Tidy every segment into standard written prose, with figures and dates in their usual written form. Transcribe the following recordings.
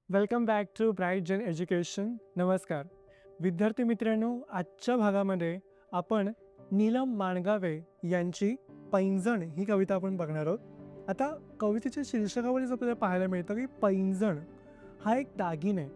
Welcome back to bright जन education. नमस्कार विद्यार्थी मित्रांनो, आजच्या भागामध्ये आपण नीलम माणगावे यांची पैंजण ही कविता आपण बघणार आहोत. आता कवितेच्या शीर्षकावरच आपल्याला पाहायला मिळतं की पैंजण हा एक दागिना आहे.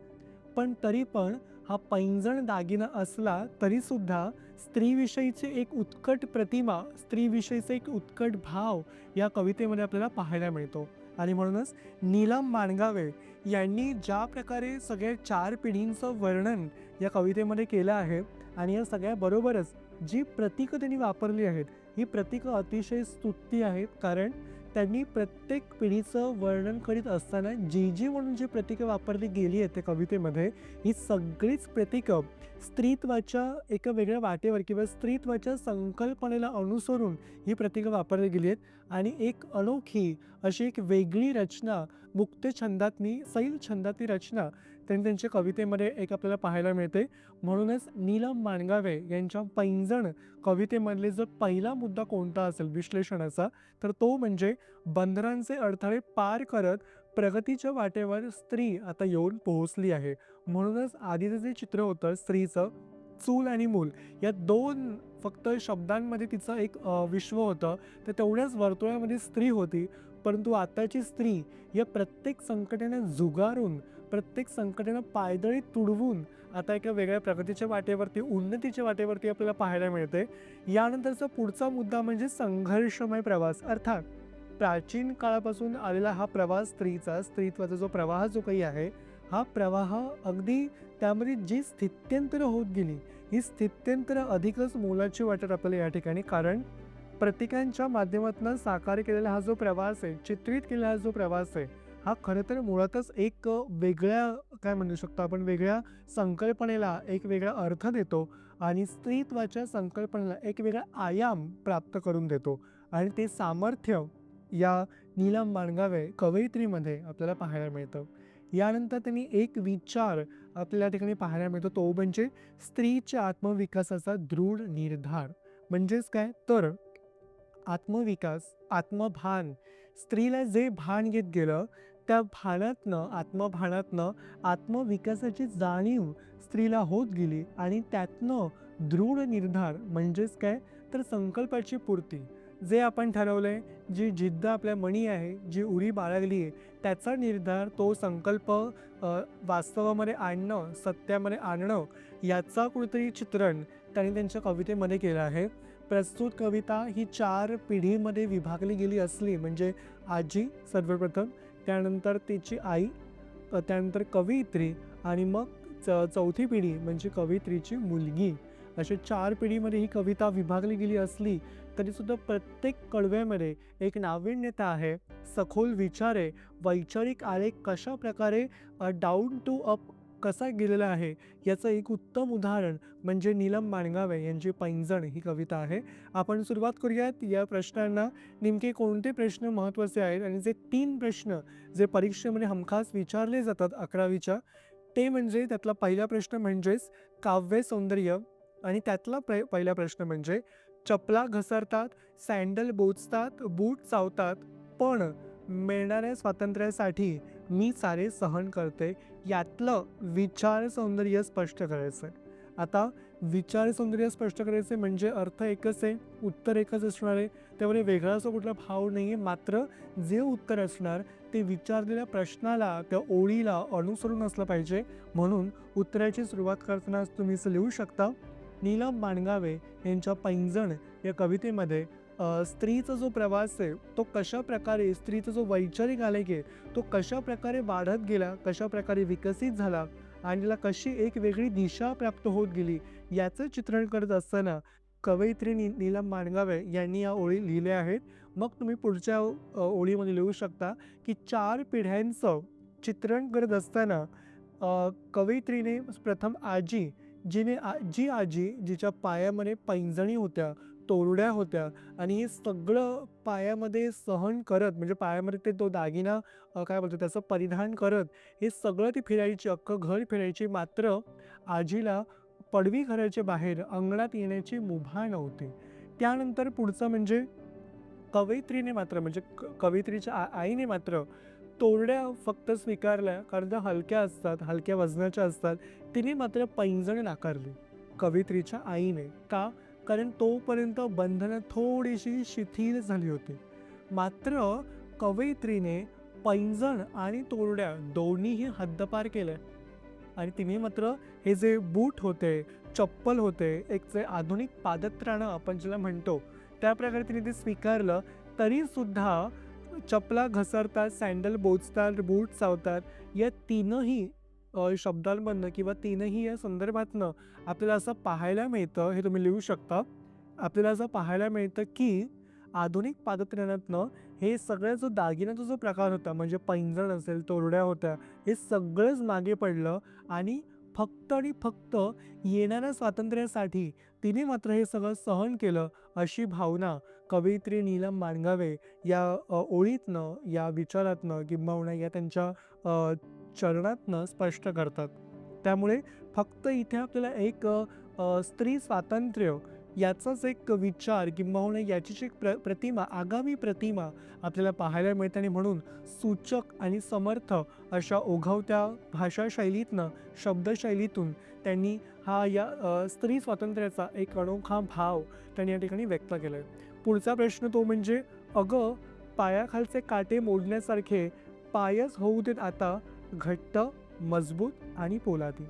पण तरी पण हा पैंजण दागिना असला तरीसुद्धा स्त्रीविषयीची एक उत्कट प्रतिमा, स्त्रीविषयीचा एक उत्कट भाव या कवितेमध्ये आपल्याला पाहायला मिळतो. आणि म्हणूनच नीलम माणगावे यांनी ज्या प्रकारे सगळ्या 4 पिढींचं वर्णन या कवितेमध्ये केलं आहे आणि या सगळ्याबरोबरच जी प्रतीकं त्यांनी वापरली आहेत, ही प्रतीकं अतिशय स्तुत्य आहेत. कारण त्यांनी प्रत्येक पिढीचं वर्णन करीत असताना जी म्हणून जी प्रतीकं वापरली गेली आहेत त्या कवितेमध्ये, ही सगळीच प्रतीकं स्त्रीत्वाच्या एका वेगळ्या वाटेवर किंवा स्त्रीत्वाच्या संकल्पनेला अनुसरून ही प्रतीकं वापरली गेली आहेत आणि एक अनोखी अशी एक वेगळी रचना, मुक्त छंदातनी सैल छंदातली रचना त्यांनी त्यांच्या कवितेमध्ये एक आपल्याला पाहायला मिळते. म्हणूनच नीलम माणगावे यांच्या पैंजण कवितेमधले जर पहिला मुद्दा कोणता असेल विश्लेषणाचा, तर तो म्हणजे बंधनांचे अडथळे पार करत प्रगतीच्या वाटेवर स्त्री आता येऊन पोहोचली आहे. म्हणूनच आधीचं जे चित्र होतं स्त्रीचं, चूल आणि मूल या 2 फक्त शब्दांमध्ये तिचं एक विश्व होतं. तर तेवढ्याच वर्तुळामध्ये स्त्री होती. परंतु आताची स्त्री या प्रत्येक संकटांना झुगारून, प्रत्येक संकटांना पायदळी तुडवून आता एका वेगळ्या प्रगतीच्या वाटेवरती, उन्नतीच्या वाटेवरती आपल्याला पाहायला मिळते. यानंतरचा पुढचा मुद्दा म्हणजे संघर्षमय प्रवास. अर्थात प्राचीन काळापासून आलेला हा प्रवास स्त्रीचा, स्त्रीत्वाचा जो प्रवाह जो काही आहे, हा प्रवाह अगदी त्यामध्ये जी स्थित्यंतरं होत गेली, ही स्थित्यंतरं अधिकच मोलाची वाटत आपल्याला या ठिकाणी. कारण प्रतीकांच्या माध्यमातून साकार केलेला हा जो प्रवास आहे, चित्रित केलेला हा जो प्रवास आहे, हा खरं तर मुळातच एक वेगळ्या काय म्हणू शकतो आपण, वेगळ्या संकल्पनेला एक वेगळा अर्थ देतो आणि स्त्रीत्वाच्या संकल्पनेला एक वेगळा आयाम प्राप्त करून देतो. आणि ते सामर्थ्य या नीलम माणगावे कवयित्रीमध्ये आपल्याला पाहायला मिळतं. यानंतर त्यांनी एक विचार आपल्याला या ठिकाणी पाहायला मिळतो, तो म्हणजे स्त्रीच्या आत्मविकासाचा दृढ निर्धार. म्हणजेच काय तर आत्मविकास, आत्मभान, स्त्रीला जे भान येत गेलं त्या भानातनं, आत्मभानातनं आत्मविकासाची जाणीव स्त्रीला होत गेली आणि त्यातनं दृढ निर्धार म्हणजेच काय तर संकल्पाची पूर्ती. जे आपण ठरवलंय, जी जिद्द आपल्या मनी आहे, जी उरी बाळगली आहे, त्याचा निर्धार, तो संकल्प वास्तवामध्ये आणणं, सत्यामध्ये आणणं, याचा कुठेतरी चित्रण त्यांनी त्यांच्या कवितेमध्ये केलं आहे. प्रस्तुत कविता ही 4 पिढीमध्ये विभागली गेली असली म्हणजे आजी सर्वप्रथम, त्यानंतर तिची आई, त्यानंतर कवयित्री आणि मग चौथी पिढी म्हणजे कवयित्रीची मुलगी. अशा 4 पिढीमध्ये ही कविता विभागली गेली असली तरीसुद्धा प्रत्येक कडव्यामध्ये एक नाविन्यता आहे, सखोल विचार आहे, वैचारिक आलेख कशा प्रकारे डाऊन टू अप कसा गेलेला आहे याचं एक उत्तम उदाहरण म्हणजे नीलम माणगावे यांची पैंजण ही कविता आहे. आपण सुरुवात करूयात या प्रश्नांना. नेमके कोणते प्रश्न महत्त्वाचे आहेत आणि जे 3 प्रश्न जे परीक्षेमध्ये हमखास विचारले जातात 11वीच्या, ते म्हणजे त्यातला पहिला प्रश्न म्हणजेच काव्य सौंदर्य आणि त्यातला पहिला प्रश्न म्हणजे चपला घसरतात, सँडल बोचतात, बूट चावतात, पण मिळणाऱ्या स्वातंत्र्यासाठी मी सारे सहन करते. यातलं विचार सौंदर्य स्पष्ट करायचं आहे. आता विचार सौंदर्य स्पष्ट करायचे म्हणजे अर्थ एकच आहे, उत्तर एकच असणार आहे, त्यामुळे वेगळा असा कुठला भाव नाही आहे. मात्र जे उत्तर असणार ते विचारलेल्या प्रश्नाला, त्या ओळीला अनुसरून असलं पाहिजे. म्हणून उत्तराची सुरुवात करताना तुम्ही असं लिहू शकता, नीलम माणगावे यांच्या पैंजण या कवितेमध्ये स्त्रीचा जो प्रवास आहे तो कशा प्रकारे, स्त्रीचा जो वैचारिक आलेख आहे तो कशा प्रकारे वाढत गेला, कशा प्रकारे विकसित झाला आणि तिला कशी एक वेगळी दिशा प्राप्त होत गेली, याचं चित्रण करत असताना कवयित्री नीलम माणगावे यांनी या ओळी लिहिल्या आहेत. मग तुम्ही पुढच्या ओळीमध्ये लिहू शकता की 4 पिढ्यांचं चित्रण करत असताना कवयित्रीने प्रथम आजी, जी आजी जिच्या पायामध्ये पैंजणी होत्या, तोरड्या होत्या आणि हे सगळं पायामध्ये सहन करत, म्हणजे पायामध्ये ते तो दागिना काय बोलतो त्याचं परिधान करत हे सगळं ती फिरायची, अख्खं घर फिरायची. मात्र आजीला पडवी घराच्या बाहेर अंगणात येण्याची मुभा नव्हती. त्यानंतर पुढचं म्हणजे कवयित्रीने मात्र म्हणजे कवयित्रीच्या आईने मात्र तोरड्या फक्त स्वीकारल्या कारण त्या हलक्या असतात, हलक्या वजनाच्या असतात. तिने मात्र पैंजण नाकारली कवयित्रीच्या आईने. का? कारण तोपर्यंत बंधनं थोडीशी शिथिल झाली होती. मात्र कवयित्रीने पैंजण आणि तोरड्या दोन्हीही हद्दपार केल्या आणि तिने मात्र हे जे बूट होते, चप्पल होते, एक जे आधुनिक पादत्राणं आपण ज्याला म्हणतो, त्याप्रकारे तिने ते स्वीकारलं. तरीसुद्धा चपला घसरतात, सँडल बोचतात, बूट चावतात. या तीनही शब्दांमधनं किंवा तीनही या संदर्भातनं आपल्याला असं पाहायला मिळतं, हे तुम्ही लिहू शकता. आपल्याला असं पाहायला मिळतं की आधुनिक पादत्राणातनं हे सगळं जो दागिन्याचा जो प्रकार होता, म्हणजे पैंजण असेल, तोरड्या होत्या, हे सगळंच मागे पडलं आणि फक्त आणि फक्त येणाऱ्या स्वातंत्र्यासाठी तिने मात्र हे सगळं सहन केलं, अशी भावना कवयित्री नीलम माणगावे या ओळीतनं, या विचारातनं किंबहुना या त्यांच्या चरणातनं स्पष्ट करतात. त्यामुळे फक्त इथे आपल्याला एक स्त्री स्वातंत्र्य याचाच एक विचार किंबहुना याचीच एक प्रतिमा, आगामी प्रतिमा आपल्याला पाहायला मिळते आणि म्हणून सूचक आणि समर्थ अशा ओघवत्या भाषाशैलीतनं, शब्दशैलीतून त्यांनी हा या स्त्री स्वातंत्र्याचा एक अनोखा भाव त्यांनी या ठिकाणी व्यक्त केला आहे. पुढचा प्रश्न तो म्हणजे, अगं पायाखालचे काटे मोडण्यासारखे पायच होऊ देत आता घट्ट, मजबूत आणि पोलादी.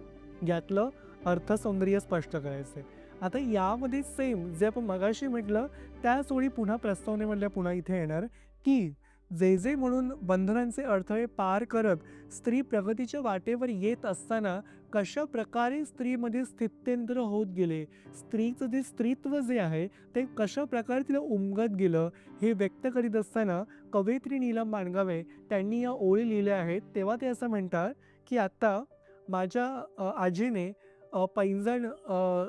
यातलं अर्थसौंदर्य स्पष्ट करायचं आहे. आता यामध्ये सेम जे आपण मगाशी म्हटलं त्याच ओळी पुन्हा प्रस्तावनेमधल्या पुन्हा इथे येणार की जे जे म्हणून बंधनांचे अडथळे पार करत स्त्री प्रगतीच्या वाटेवर येत असताना कशा प्रकारे स्त्रीमध्ये स्थित्यंतर होत गेले, स्त्रीचं जे स्त्रीत्व जे आहे ते कशा प्रकारे तिला उमगत गेलं, हे व्यक्त करीत असताना कवयित्री नीलम माणगावे त्यांनी या ओळी लिहिल्या आहेत. तेव्हा ते असं म्हणतात की आता माझ्या आजीने पैंजण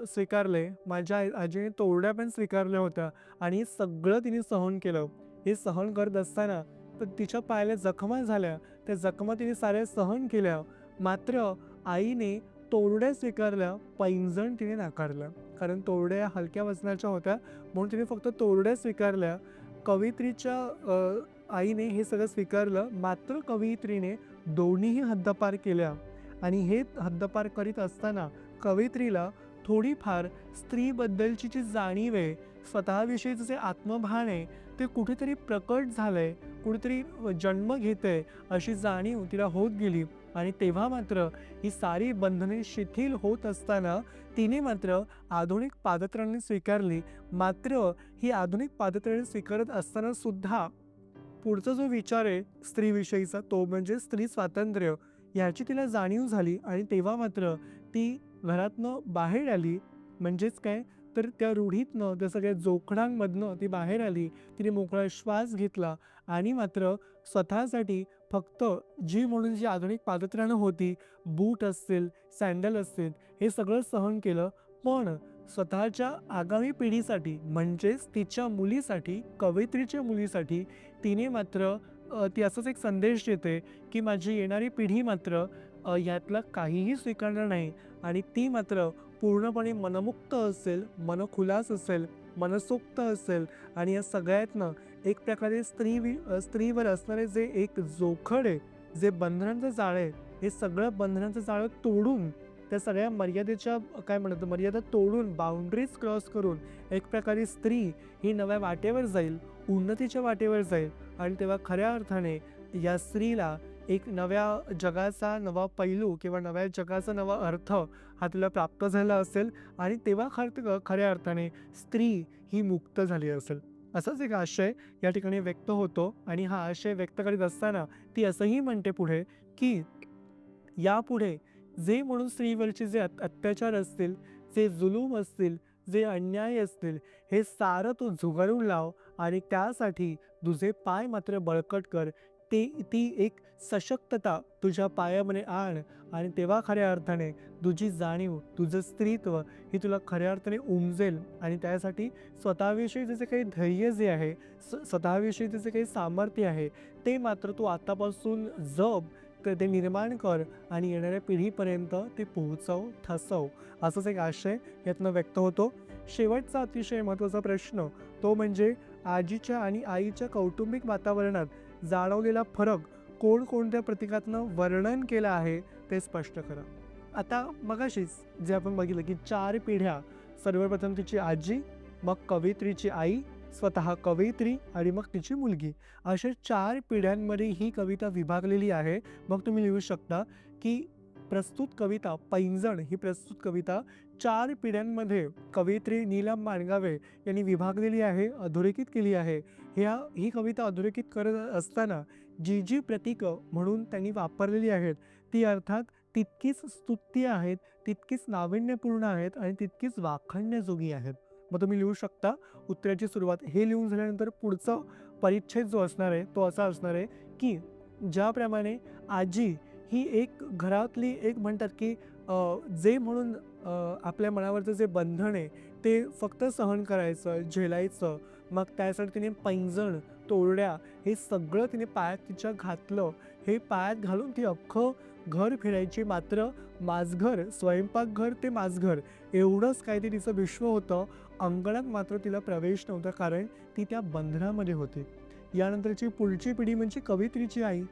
स्वीकारले, माझ्या आजीने तोरड्या पण स्वीकारल्या होत्या आणि सगळं तिने सहन केलं. हे सहन करत असताना पण तिच्या पायाला जखमा झाल्या, त्या जखमा तिने साऱ्या सहन केल्या. मात्र आईने तोरड्या स्वीकारल्या, पैंजण तिने नाकारलं. कारण तोरड्या हलक्या वजनाच्या होत्या म्हणून तिने फक्त तोरड्या स्वीकारल्या. कवयित्रीच्या आईने हे सगळं स्वीकारलं, मात्र कवयित्रीने दोन्हीही हद्दपार केल्या. आणि हे हद्दपार करीत असताना कवयित्रीला थोडीफार स्त्रीबद्दलची जी जाणीव आहे, स्वतःविषयीचं जे आत्मभान आहे ते कुठेतरी प्रकट झालंय, कुठेतरी जन्म घेतंय अशी जाणीव तिला होत गेली. आणि तेव्हा मात्र ही सारी बंधने शिथिल होत असताना तिने मात्र आधुनिक पादत्राणे स्वीकारली. मात्र ही आधुनिक पादत्राणे स्वीकारत असताना सुद्धा पुढचा जो विचार आहे स्त्रीविषयीचा तो म्हणजे स्त्री स्वातंत्र्य, ह्याची तिला जाणीव झाली. आणि तेव्हा मात्र ती घरातनं बाहेर आली. म्हणजेच काय तर त्या रूढीतनं, त्या सगळ्या जोखडांमधनं ती बाहेर आली. तिने मोकळा श्वास घेतला आणि मात्र स्वतःसाठी फक्त जी म्हणून जी आधुनिक पादत्राणं होती, बूट असतील, सँडल असतील, हे सगळं सहन केलं. पण स्वतःच्या आगामी पिढीसाठी म्हणजेच तिच्या मुलीसाठी, कवयित्रीच्या मुलीसाठी तिने मात्र ती असाच एक संदेश देते की माझी येणारी पिढी मात्र यातलं काहीही स्वीकारणार नाही आणि ती मात्र पूर्णपणे मनमुक्त असेल, मनखुलास असेल, मनसोक्त असेल. आणि या सगळ्यातनं एक प्रकारे स्त्रीवर असणारे जे एक जोखड आहे, जे बंधनांचं जाळं आहे, हे सगळं बंधनांचं जाळं तोडून त्या सगळ्या मर्यादेच्या काय म्हणतो मर्यादा तोडून, बाउंड्रीज क्रॉस करून एक प्रकारे स्त्री ही नव्या वाटेवर जाईल, उन्नतीच्या वाटेवर जाईल. आणि तेव्हा खऱ्या अर्थाने या स्त्रीला एक नव्या जगाचा नवा पैलू किंवा नव्या जगाचा नवा अर्थ हा तिला प्राप्त झाला असेल आणि तेव्हा खऱ्या अर्थाने स्त्री ही मुक्त झाली असेल. असाच एक आशय या ठिकाणी व्यक्त होतो. आणि हा आशय व्यक्त करीत असताना ती असंही म्हणते पुढे की यापुढे जे म्हणून स्त्रीवरचे जे अत्याचार असतील, जे जुलूम असतील, जे अन्याय असतील, हे सारं तू झुगारून लाव आणि त्यासाठी तुझे पाय मात्र बळकट कर. ती एक सशक्तता तुझ्या पायामध्ये आण आणि तेव्हा खऱ्या अर्थाने तुझी जाणीव, तुझं स्त्रीत्व ही तुला खऱ्या अर्थाने उमजेल. आणि त्यासाठी स्वतःविषयीचं जे काही धैर्य जे आहे, स्वतःविषयीचं जे काही सामर्थ्य आहे ते मात्र तू आतापासून जप, ते निर्माण कर आणि येणाऱ्या पिढीपर्यंत ते पोहोचव, ठसव. असंच एक आशय यातनं व्यक्त होतो. शेवटचा अतिशय महत्त्वाचा प्रश्न तो म्हणजे आजीच्या आणि आईच्या कौटुंबिक वातावरणात जाणवलेला फरक कोणकोणत्या प्रतीकातनं वर्णन केलं आहे ते स्पष्ट करा. आता मगाशीच जे आपण बघितलं की 4 पिढ्या, सर्वप्रथम तिची आजी, मग कवयित्रीची आई, स्वतः कवयित्री आणि मग तिची मुलगी, अशा 4 पिढ्यांमध्ये ही कविता विभागलेली आहे. मग तुम्ही लिहू शकता की प्रस्तुत कविता पैंजण ही प्रस्तुत कविता 4 पिढ्यांमध्ये कवयित्री नीलम माणगावे यांनी विभागलेली आहे, अधोरेखित केली आहे. ही कविता अधोरेखित करत असताना जी जी प्रतीकं म्हणून त्यांनी वापरलेली आहेत ती अर्थात तितकीच स्तुत्य आहेत, तितकीच नाविन्यपूर्ण आहेत आणि तितकीच वाखाणण्याजोगी आहेत. मग तुम्ही लिहू शकता उत्तराची सुरुवात. हे लिहून झाल्यानंतर पुढचा परिच्छेद जो असणार आहे तो असा असणार आहे की ज्याप्रमाणे आजी ही एक घरातली एक म्हणतात की जे म्हणून आपल्या मनावरचं जे बंधन आहे ते फक्त सहन करायचं, झेलायचं. मग त्यासाठी तिने पैंजण, तोरड्या हे सगळं तिने पायात तिच्या घातलं. हे पायात घालून ती अख्खं घर फिरायची. मात्र माझघर, स्वयंपाकघर ते माझघर एवढंच काय ते तिचं विश्व होतं. अंगणात मात्र तिला प्रवेश नव्हता, कारण ती त्या बंधनामध्ये होती. यानंतरची पुढची पिढी म्हणजे कवयित्रीची आई.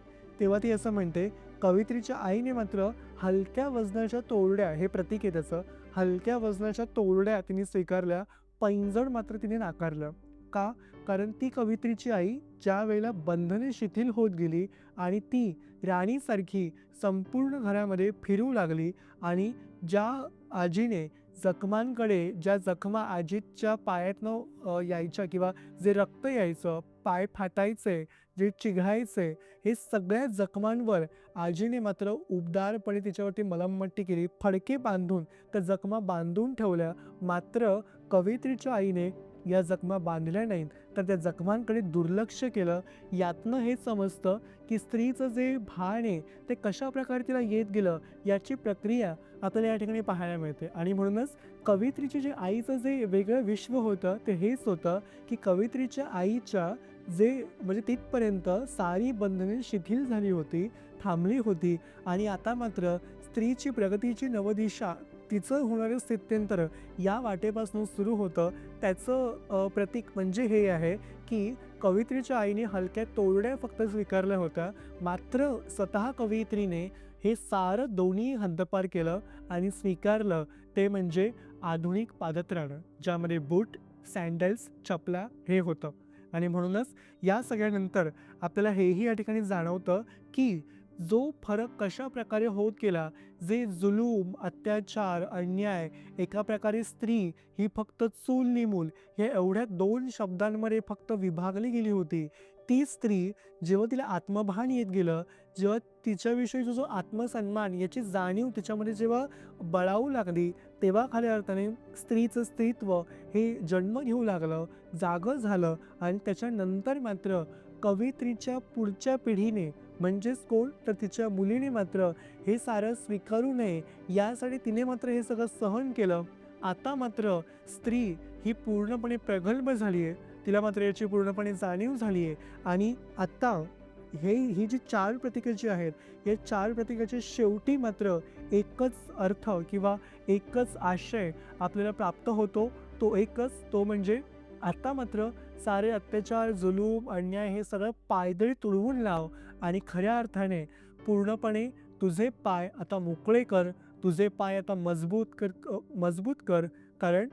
तेव्हा ती असं म्हणते, कवयित्रीच्या आईने मात्र हलक्या वजनाच्या तोरड्या, हे प्रतीक आहे त्याचं, हलक्या वजनाच्या तोरड्या तिने स्वीकारल्या, पैंजण मात्र तिने नाकारलं. का? कारण ती कवयित्रीची आई ज्या वेळेला बंधने शिथिल होत गेली आणि ती राणीसारखी संपूर्ण घरामध्ये फिरू लागली आणि ज्या आजीने जखमांकडे, ज्या जखमा आजीच्या पायातनं यायच्या किंवा जे रक्त यायचं, पाय फाटायचे, जे चिघळायचे, हे सगळ्या जखमांवर आजीने मात्र उबदारपणे तिच्यावरती मलमपट्टी केली, फडके बांधून त्या जखमा बांधून ठेवल्या. मात्र कवयित्रीच्या आईने या जखमा बांधल्या नाहीत, तर त्या जखमांकडे दुर्लक्ष केलं. यातनं हे समजतं की स्त्रीचं जे भान आहे ते कशा प्रकारे तिला येत गेलं याची प्रक्रिया आपल्याला या ठिकाणी पाहायला मिळते. आणि म्हणूनच कवयित्रीचे जे आईचं जे वेगळं विश्व होतं ते हेच होतं की कवयित्रीच्या आईच्या जे म्हणजे तिथपर्यंत सारी बंधने शिथिल झाली होती, थांबली होती आणि आता मात्र स्त्रीची प्रगतीची नवदिशा, तिचं होणारं स्थित्यंतर या वाटेपासून सुरू होतं. त्याचं प्रतीक म्हणजे हे आहे की कवयित्रीच्या आईने हलक्या तोरड्या फक्त स्वीकारल्या होत्या, मात्र स्वतः कवयित्रीने हे सारं दोन्ही हद्दपार केलं आणि स्वीकारलं, ते म्हणजे आधुनिक पादत्राणं, ज्यामध्ये बूट, सँडल्स, चपला हे होतं. आणि म्हणूनच या सगळ्यानंतर आपल्याला हेही या ठिकाणी जाणवतं की जो फरक कशा प्रकारे होत गेला, जे जुलूम, अत्याचार, अन्याय, एका प्रकारे स्त्री ही फक्त चूल नी मूल या एवढ्या 2 शब्दांमध्ये फक्त विभागली गेली होती, ती स्त्री जेव्हा तिला आत्मभान येत गेलं, जेव्हा तिच्याविषयीचा जो आत्मसन्मान याची जाणीव तिच्यामध्ये जेव्हा बळावू लागली, तेव्हा खऱ्या अर्थाने स्त्रीचं स्त्रीत्व हे जन्म घेऊ लागलं, जागं झालं. आणि त्याच्यानंतर मात्र कवयित्रीच्या पुढच्या पिढीने, म्हणजेच कोण, तर तिच्या मुलीने मात्र हे सारं स्वीकारू नये यासाठी तिने मात्र हे सगळं सहन केलं. आता मात्र स्त्री ही पूर्णपणे प्रगल्भ झाली आहे, तिला मात्र याची पूर्णपणे जाणीव झाली आहे. आणि आत्ता ही जी 4 प्रतीकं जी आहेत, या 4 प्रतीकाच्या शेवटी मात्र एकच अर्थ किंवा एकच आशय आपल्याला प्राप्त होतो. तो एकच, तो म्हणजे आता मात्र सारे अत्याचार, जुलूम, अन्याय हे सगळं पायदळी तुडवून लाव आणि खऱ्या अर्थाने पूर्णपणे तुझे पाय आता मोकळे कर, तुझे पाय आता मजबूत कर. कारण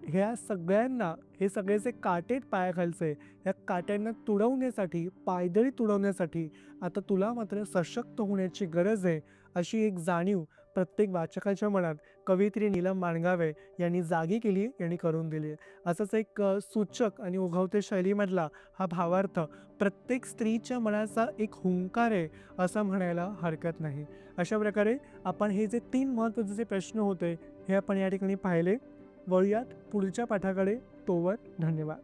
ह्या सगळ्यांना, हे सगळे जे काटे पायाखालचे, या काट्यांना तुडवण्यासाठी, पायदळी तुडवण्यासाठी आता तुला मात्र सशक्त होण्याची गरज आहे, अशी एक जाणीव प्रत्येक वाचकाच्या मनात कवयित्री नीलम माणगावे यांनी जागी केली, यांनी करून दिली आहे. असंच एक सूचक आणि ओघवते शैलीमधला हा भावार्थ प्रत्येक स्त्रीच्या मनाचा एक हुंकार आहे असं म्हणायला हरकत नाही. अशा प्रकारे आपण हे जे 3 महत्त्वाचे जे प्रश्न होते हे आपण या ठिकाणी पाहिले. वळूयात पुढच्या पाठाकडे. तोवर धन्यवाद.